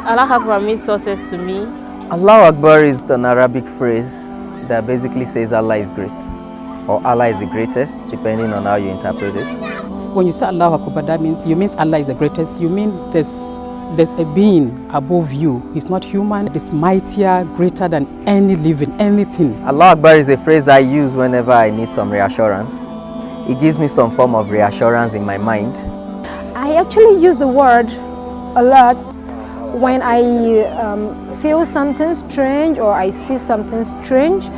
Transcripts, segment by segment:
Allahu Akbar means success to me. Allahu Akbar is an Arabic phrase that basically says Allah is great, or Allah is the greatest, depending on how you interpret it. When you say Allahu Akbar, that means you mean Allah is the greatest. You mean there's a being above you. He's not human. It's mightier, greater than any living, anything. Allahu Akbar is a phrase I use whenever I need some reassurance. It gives me some form of reassurance in my mind. I actually use the word a lot when I feel something strange or I see something strange,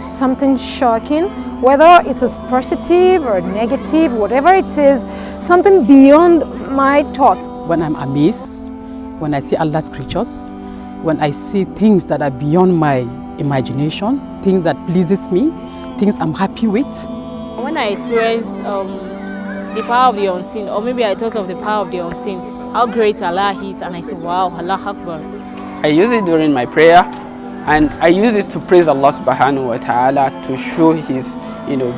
something shocking, whether it is positive or negative, whatever it is, something beyond my thought. When I'm amazed, when I see Allah's creatures, when I see things that are beyond my imagination, things that pleases me, things I'm happy with. When I experience the power of the unseen, or maybe I thought of the power of the unseen, how great Allah is, and I say, wow, Allahu Akbar. I use it during my prayer, and I use it to praise Allah subhanahu wa ta'ala, to show His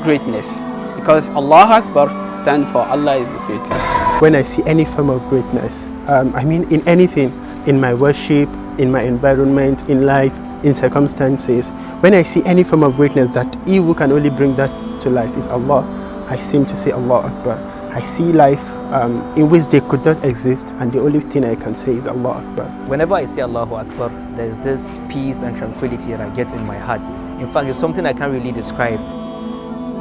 greatness. Because Allahu Akbar stands for Allah is the greatest. When I see any form of greatness, I mean in anything, in my worship, in my environment, in life, in circumstances, when I see any form of greatness that He who can only bring that to life is Allah, I seem to say Allahu Akbar. I see life in which they could not exist, and the only thing I can say is Allahu Akbar. Whenever I say Allahu Akbar, there's this peace and tranquility that I get in my heart. In fact, it's something I can't really describe.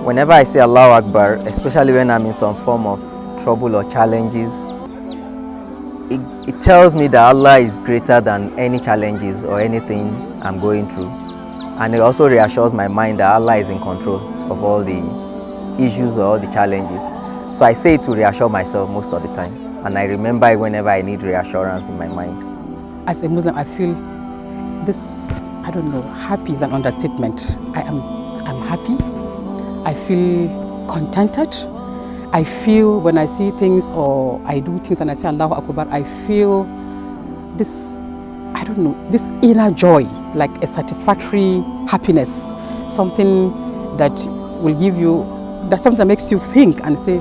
Whenever I say Allahu Akbar, especially when I'm in some form of trouble or challenges, it tells me that Allah is greater than any challenges or anything I'm going through. And it also reassures my mind that Allah is in control of all the issues or all the challenges. So I say it to reassure myself most of the time. And I remember it whenever I need reassurance in my mind. As a Muslim, I feel this, I don't know, happy is an understatement. I'm happy. I feel contented. I feel when I see things or I do things and I say Allahu Akbar, I feel this, I don't know, this inner joy, like a satisfactory happiness, something that will give you, that something that makes you think and say,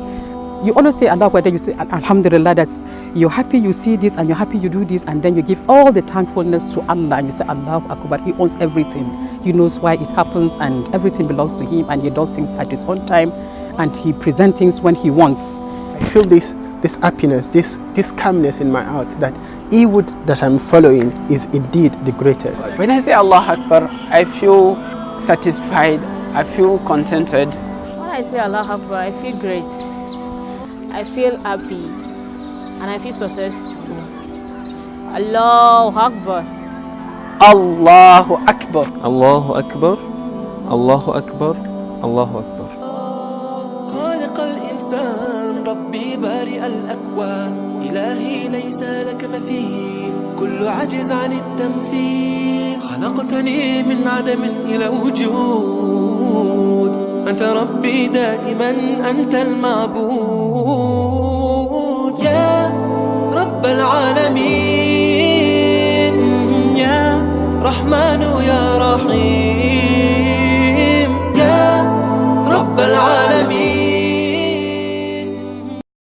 you always say Allahu Akbar, then you say Alhamdulillah, that's, you're happy you see this and you're happy you do this, and then you give all the thankfulness to Allah and you say Allahu Akbar. He owns everything. He knows why it happens and everything belongs to Him, and He does things at His own time and He presents things when He wants. I feel this happiness, this calmness in my heart that He would that I'm following is indeed the greatest. When I say Allahu Akbar, I feel satisfied, I feel contented. When I say Allahu Akbar, I feel great. I feel happy and I feel successful. Allahu Akbar. Allahu Akbar. Allahu Akbar. Allahu Akbar. Allahu Akbar. خالق الإنسان ربي بارئ الأكوان إلهي ليس لك مثيل كل عجز عن التمثيل خلقتني من عدم إلى وجود أنت ربي دائما أنت المعبود